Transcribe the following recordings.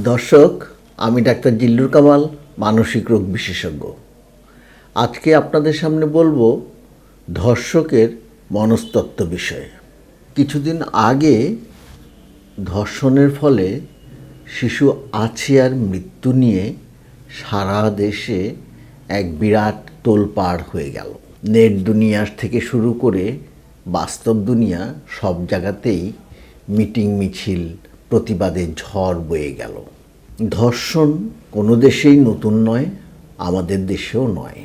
দর্শক, আমি ডাক্তার জিল্লুর কামাল, মানসিক রোগ বিশেষজ্ঞ। আজকে আপনাদের সামনে বলবো ধর্ষকের মনস্তত্ত্ব বিষয়ে। কিছুদিন আগে ধর্ষণের ফলে শিশু আছিয়ার মৃত্যু নিয়ে সারা দেশে এক বিরাট তোলপাড় হয়ে গেল। নেট দুনিয়া থেকে শুরু করে বাস্তব দুনিয়া সব জায়গাতেই মিটিং মিছিল, প্রতিবাদের ঝড় বয়ে গেল। ধর্ষণ কোনো দেশেই নতুন নয়, আমাদের দেশেও নয়।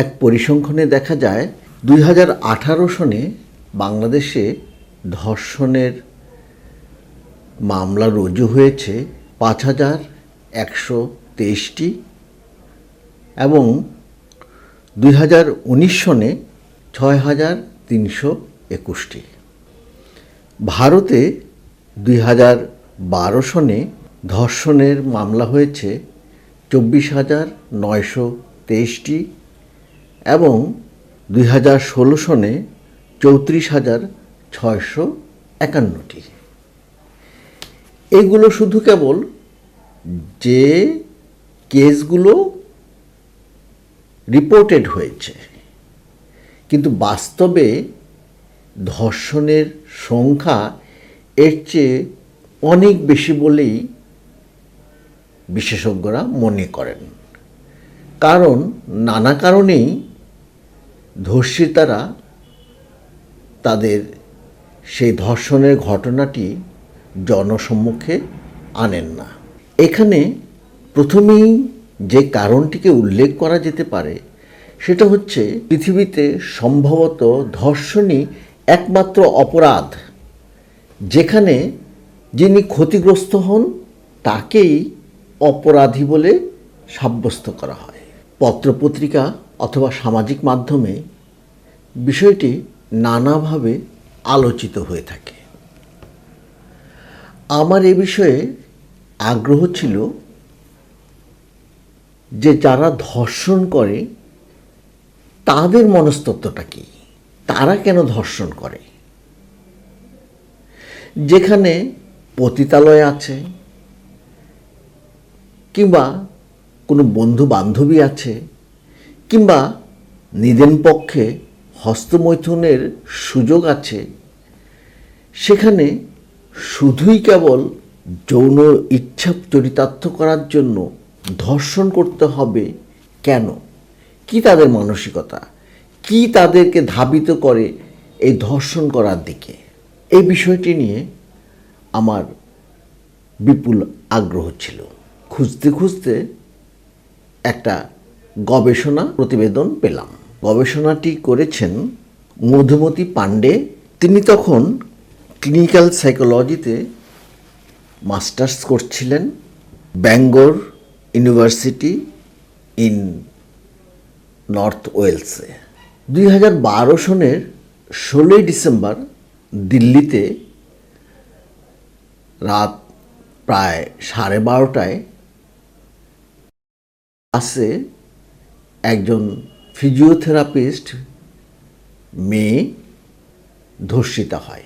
এক পরিসংখ্যানে দেখা যায় 2018 সনে বাংলাদেশে ধর্ষণের মামলা রুজু হয়েছে 5123টি এবং 2019 সনে 6321টি। ভারতে 2012 সনে ধর্ষণের মামলা হয়েছে 24,923টি এবং 2016 সনে 34,651টি। এগুলো শুধু কেবল যে কেসগুলো রিপোর্টেড হয়েছে, কিন্তু বাস্তবে ধর্ষণের সংখ্যা এর চেয়ে অনেক বেশি বলেই বিশেষজ্ঞরা মনে করেন। কারণ নানা কারণেই ধর্ষিতারা তাদের সেই ধর্ষণের ঘটনাটি জনসম্মুখে আনেন না। এখানে প্রথমেই যে কারণটিকে উল্লেখ করা যেতে পারে সেটা হচ্ছে, পৃথিবীতে সম্ভবত ধর্ষণই একমাত্র অপরাধ যেখানে যিনি ক্ষতিগ্রস্ত হন তাকেই অপরাধী বলে সাব্যস্ত করা হয়। পত্রপত্রিকা অথবা সামাজিক মাধ্যমে বিষয়টি নানাভাবে আলোচিত হয়ে থাকে। আমার এ বিষয়ে আগ্রহ ছিল যে যারা ধর্ষণ করে তাদের মনস্তত্ত্বটা কী, তারা কেন ধর্ষণ করে। যেখানে পতিতালয় আছে কিংবা কোনো বন্ধু বান্ধবী আছে কিংবা নিদেন পক্ষে হস্তমৈথুনের সুযোগ আছে, সেখানে শুধুই কেবল যৌন ইচ্ছা চরিতার্থ করার জন্য ধর্ষণ করতে হবে কেন? কি তাদের মানসিকতা, কি তাদেরকে ধাবিত করে এই ধর্ষণ করার দিকে? এই বিষয়টি নিয়ে আমার বিপুল আগ্রহ ছিল। খুঁজতে খুঁজতে একটা গবেষণা প্রতিবেদন পেলাম। গবেষণাটি করেছেন মধুমতি পাণ্ডে। তিনি তখন ক্লিনিক্যাল সাইকোলজিতে মাস্টার্স করছিলেন ব্যাঙ্গোর ইউনিভার্সিটি ইন নর্থ ওয়েলসে। 2012 সনের 16 ডিসেম্বর দিল্লিতে রাত প্রায় 12:30টায় ক্লাসে একজন ফিজিওথেরাপিস্ট মেয়ে ধর্ষিতা হয়।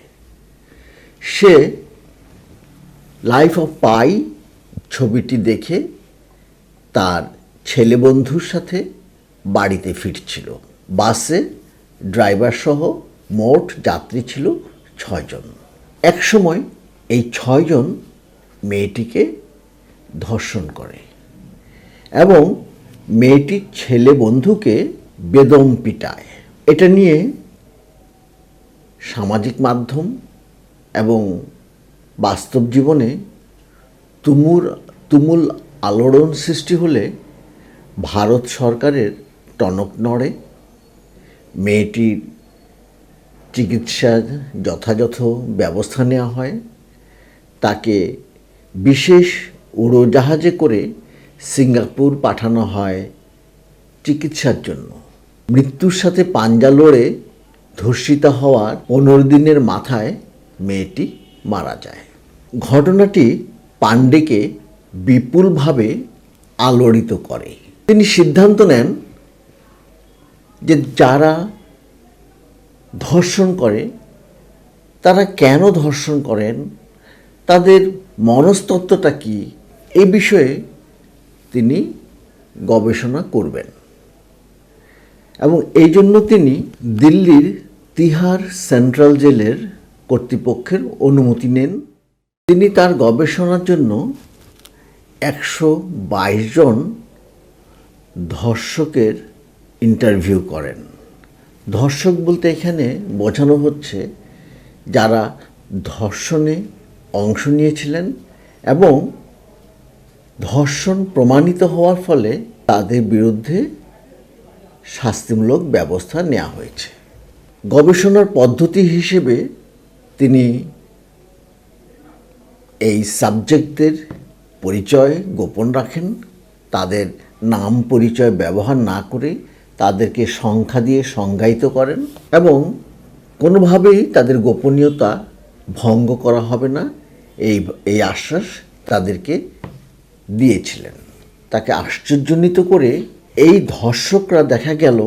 সে লাইফ অফ পাই ছবিটি দেখে তার ছেলে বন্ধুর সাথে বাড়িতে ফিরছিল। বাসে ড্রাইভার সহ মোট যাত্রী ছিল 6 জন। একসময় এই 6 জন মেয়েটিকে ধর্ষণ করে এবং মেয়েটির ছেলে বন্ধুকে বেদম পিটায়। এটা নিয়ে সামাজিক মাধ্যম এবং বাস্তব জীবনে তুমুল আলোড়ন সৃষ্টি হলে ভারত সরকারের টনক নড়ে। মেয়েটির চিকিৎসার যথাযথ ব্যবস্থা নেওয়া হয়। তাকে বিশেষ উড়োজাহাজে করে সিঙ্গাপুর পাঠানো হয় চিকিৎসার জন্য। মৃত্যুর সাথে পাঞ্জা লড়ে ধর্ষিতা হওয়ার 15 দিনের মাথায় মেয়েটি মারা যায়। ঘটনাটি পাণ্ডেকে বিপুলভাবে আলোড়িত করে। তিনি সিদ্ধান্ত নেন যে যারা ধর্ষণ করে তারা কেন ধর্ষণ করেন, তাদের মনস্তত্ত্বটা কী, এই বিষয়ে তিনি গবেষণা করবেন এবং এই জন্য তিনি দিল্লির তিহার সেন্ট্রাল জেলের কর্তৃপক্ষের অনুমতি নেন। তিনি তার গবেষণার জন্য 122 জন ধর্ষকের ইন্টারভিউ করেন। ধর্ষক বলতে এখানে বোঝানো হচ্ছে যারা ধর্ষণে অংশ নিয়েছিলেন এবং ধর্ষণ প্রমাণিত হওয়ার ফলে তাদের বিরুদ্ধে শাস্তিমূলক ব্যবস্থা নেওয়া হয়েছে। গবেষণার পদ্ধতি হিসেবে তিনি এই সাবজেক্টদের পরিচয় গোপন রাখেন, তাদের নাম পরিচয় ব্যবহার না করে তাদেরকে সংখ্যা দিয়ে সংজ্ঞায়িত করেন এবং কোনোভাবেই তাদের গোপনীয়তা ভঙ্গ করা হবে না এই আশ্বাস তাদেরকে দিয়েছিলেন। তাকে আশ্চর্যান্বিত করে এই ধর্ষকরা দেখা গেল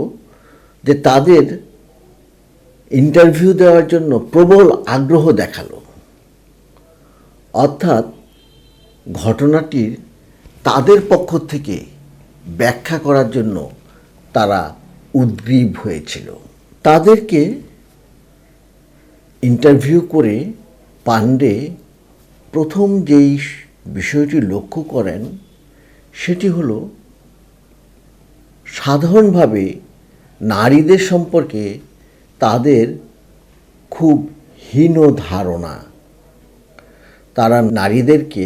যে তাদের ইন্টারভিউ দেওয়ার জন্য প্রবল আগ্রহ দেখালো, অর্থাৎ ঘটনাটির তাদের পক্ষ থেকে ব্যাখ্যা করার জন্য তারা উদ্গ্রীব হয়েছিল। তাদেরকে ইন্টারভিউ করে পান্ডে প্রথম যেই বিষয়টি লক্ষ্য করেন সেটি হলো সাধারণভাবে নারীদের সম্পর্কে তাদের খুব হীন ধারণা। তারা নারীদেরকে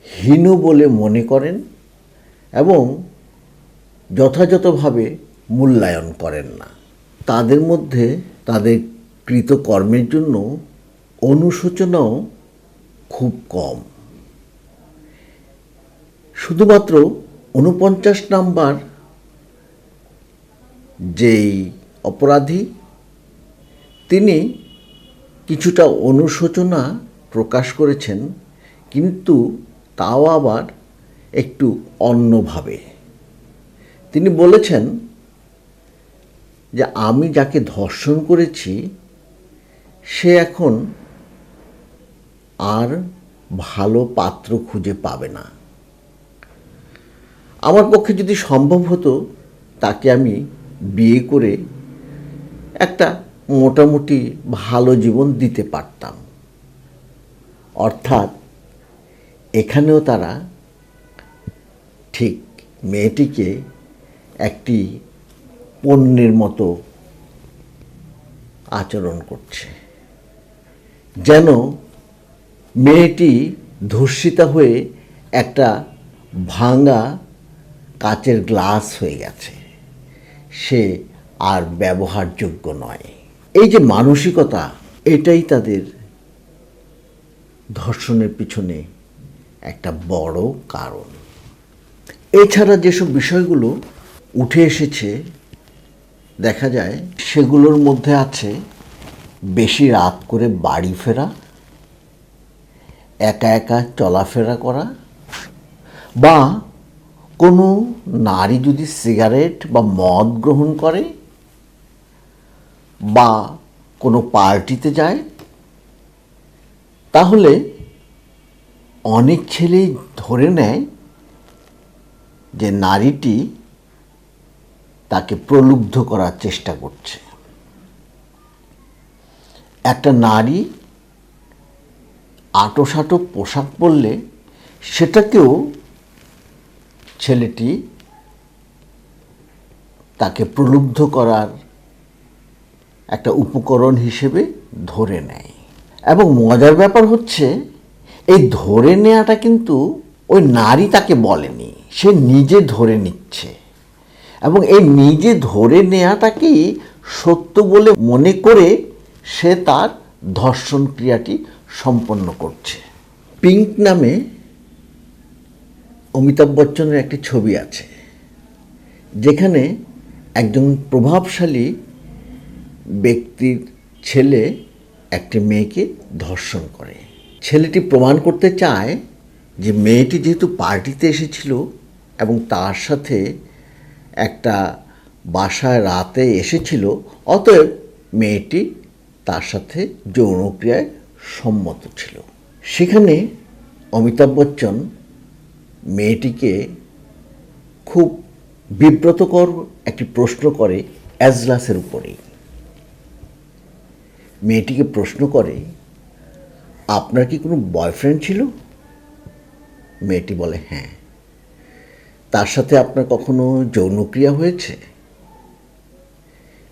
হীন বলে মনে করেন এবং যথাযথভাবে মূল্যায়ন করেন না। তাদের মধ্যে তাদের কৃতকর্মের জন্য অনুশোচনাও খুব কম। শুধুমাত্র 49 নাম্বার যেই অপরাধী, তিনি কিছুটা অনুশোচনা প্রকাশ করেছেন, কিন্তু তাও আবার একটু অন্যভাবে। তিনি বলেছেন যে আমি যাকে ধর্ষণ করেছি সে এখন আর ভালো পাত্র খুঁজে পাবে না। আমার পক্ষে যদি সম্ভব হতো তাকে আমি বিয়ে করে একটা মোটামুটি ভালো জীবন দিতে পারতাম। অর্থাৎ এখানেও তারা ঠিক মেয়েটিকে একটি পণ্যের মতো আচরণ করছে, যেন মেয়েটি ধর্ষিতা হয়ে একটা ভাঙা কাচের গ্লাস হয়ে গেছে, সে আর ব্যবহারযোগ্য নয়। এই যে মানসিকতা, এটাই তাদের ধর্ষণের পিছনে একটা বড় কারণ। এছাড়া যেসব বিষয়গুলো উঠে এসেছে দেখা যায় সেগুলোর মধ্যে আছে বেশি রাত করে বাড়ি ফেরা, একা একা চলাফেরা করা, বা কোনো নারী যদি সিগারেট বা মদ গ্রহণ করে বা কোনো পার্টিতে যায় তাহলে অনেক ছেলেই ধরে নেয় যে নারীটি তাকে প্রলুব্ধ করার চেষ্টা করছে। একটা নারী আঁটোসাঁটো পোশাক পরলে সেটাকেও ছেলেটি তাকে প্রলুব্ধ করার একটা উপকরণ হিসেবে ধরে নেয়। এবং মজার ব্যাপার হচ্ছে এই ধরে নেওয়াটা কিন্তু ওই নারী তাকে বলেনি, সে নিজে ধরে নিচ্ছে এবং এই নিজে ধরে নেওয়াটাকেই সত্য বলে মনে করে সে তার ধর্ষণ ক্রিয়াটি সম্পন্ন করছে। পিঙ্ক নামে অমিতাভ বচ্চনের একটি ছবি আছে যেখানে একজন প্রভাবশালী ব্যক্তির ছেলে একটি মেয়েকে ধর্ষণ করে। ছেলেটি প্রমাণ করতে চায় যে মেয়েটি যেহেতু পার্টিতে এসেছিল এবং তার সাথে একটা বাসায় রাতে এসেছিল, অতএব মেয়েটি তার সাথে যৌনক্রিয়ায় সম্মত ছিল। সেখানে অমিতাভ বচ্চন মেয়েটিকে খুব বিব্রতকর একটি প্রশ্ন করে এজলাসের উপরেই। মেয়েটিকে প্রশ্ন করে, আপনার কি কোনো বয়ফ্রেন্ড ছিল? মেয়েটি বলে, হ্যাঁ। তার সাথে আপনার কখনো যৌনক্রিয়া হয়েছে?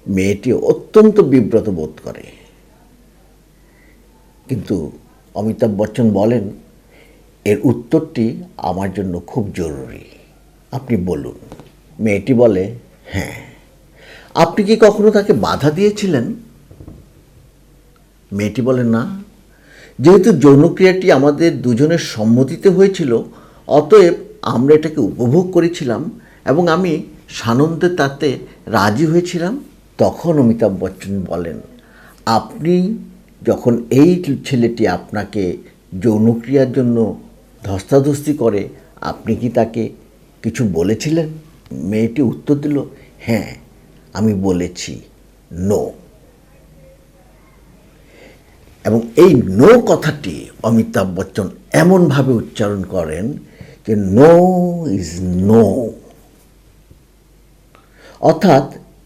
মেয়েটি অত্যন্ত বিব্রত বোধ করে, কিন্তু অমিতাভ বচ্চন বলেন, এর উত্তরটি আমার জন্য খুব জরুরি, আপনি বলুন। মেয়েটি বলে, হ্যাঁ। আপনি কি কখনো তাকে বাধা দিয়েছিলেন? মেয়েটি বলে, না। যেহেতু যৌনক্রিয়াটি আমাদের দুজনের সম্মতিতে হয়েছিল, অতএব আমরা এটাকে উপভোগ করেছিলাম এবং আমি সানন্দে তাতে রাজি হয়েছিলাম। তখন অমিতাভ বচ্চন বলেন, আপনি যখন এই ছেলেটি আপনাকে যৌনক্রিয়ার জন্য ধস্তাধস্তি করে, আপনি কি তাকে কিছু বলেছিলেন? মেয়েটি উত্তর দিল, হ্যাঁ, আমি বলেছি নো। এবং এই নো কথাটি অমিতাভ বচ্চন এমনভাবে উচ্চারণ করেন যে নো ইজ নো। অর্থাৎ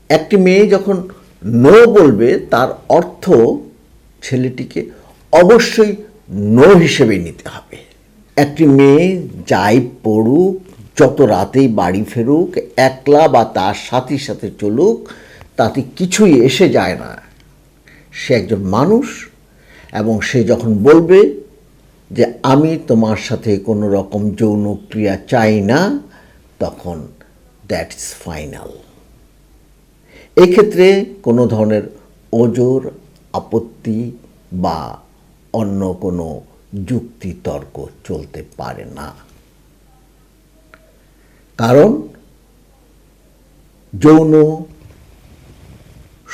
একটি মেয়ে যখন নো বলবে, তার অর্থ ছেলেটিকে অবশ্যই নো হিসেবে নিতে হবে। একটি মেয়ে যাই পড়ুক, যত রাতেই বাড়ি ফেরুক, একলা বা তার সাথীর সাথে চলুক, তাতে কিছুই এসে যায় না। সে একজন মানুষ, এবং সে যখন বলবে যে আমি তোমার সাথে কোনো রকম যৌনক্রিয়া চাই না, তখন দ্যাটস ফাইনাল। এক্ষেত্রে কোনো ধরনের ওজর, আপত্তি বা অন্য কোনো যুক্তি তর্ক চলতে পারে না। কারণ যৌন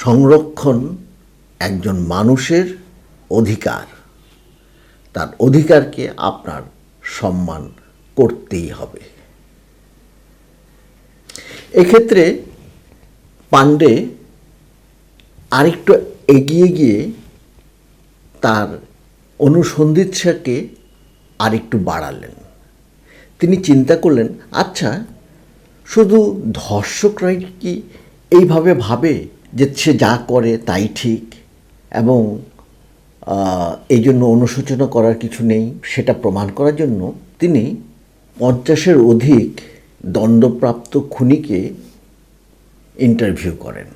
সংরক্ষণ একজন মানুষের অধিকার। তার অধিকারকে আপনার সম্মান করতেই হবে। এক্ষেত্রে পান্ডে আরেকটু এগিয়ে গিয়ে তার অনুসন্ধিৎসাকে আরেকটু বাড়ালেন। তিনি চিন্তা করলেন, আচ্ছা, শুধু ধর্ষকরাই কি এইভাবে ভাবে যে সে যা করে তাই ঠিক এবং এই জন্য অনুশোচনা করার কিছু নেই? সেটা প্রমাণ করার জন্য তিনি 50-এর অধিক দণ্ডপ্রাপ্ত খুনিকে ইন্টারভিউ করেন।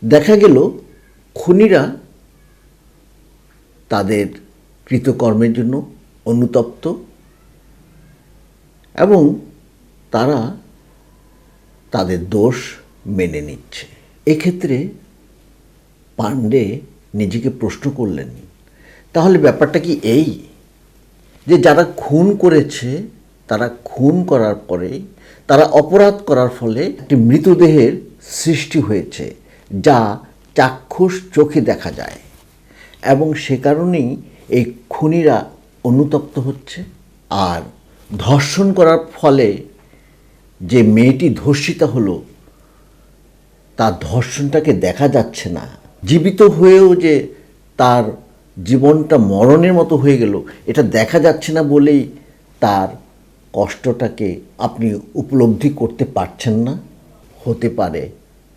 দেখা গেল খুনিরা তাদের কৃতকর্মের জন্য অনুতপ্ত এবং তারা তাদের দোষ মেনে নিচ্ছে। এক্ষেত্রে পান্ডে নিজেকে প্রশ্ন করলেন, তাহলে ব্যাপারটা কি এই যে যারা খুন করেছে, তারা খুন করার পরে, তারা অপরাধ করার ফলে একটি মৃতদেহের সৃষ্টি হয়েছে যা চাক্ষুষ চোখে দেখা যায়, এবং সে কারণেই এই খুনিরা অনুতপ্ত হচ্ছে। আর ধর্ষণ করার ফলে যে মেয়েটি ধর্ষিতা হলো, তার ধর্ষণটাকে দেখা যাচ্ছে না। জীবিত হয়েও যে তার জীবনটা মরণের মতো হয়ে গেল, এটা দেখা যাচ্ছে না বলেই তার কষ্টটাকে আপনি উপলব্ধি করতে পারছেন না। হতে পারে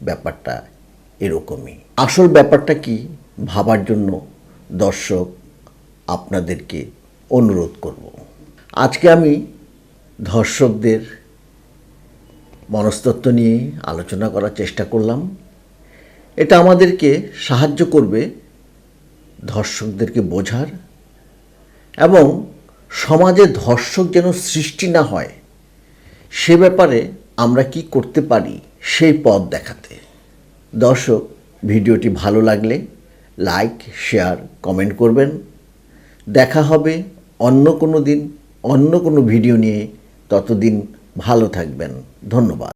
ব্যাপারটা এরকমই। আসল ব্যাপারটা কি ভাবার জন্য দর্শক আপনাদেরকে অনুরোধ করব। আজকে আমি ধর্ষকদের মনস্তত্ত্ব নিয়ে আলোচনা করার চেষ্টা করলাম। এটা আমাদেরকে সাহায্য করবে ধর্ষকদেরকে বোঝার এবং সমাজে ধর্ষক যেন সৃষ্টি না হয়, সে ব্যাপারে আমরা কি করতে পারি সেই পথ দেখাতে। দর্শক, ভিডিওটি ভালো লাগলে লাইক, শেয়ার, কমেন্ট করবেন। দেখা হবে অন্য কোনো দিন অন্য কোনো ভিডিও নিয়ে। ততদিন ভালো থাকবেন। ধন্যবাদ।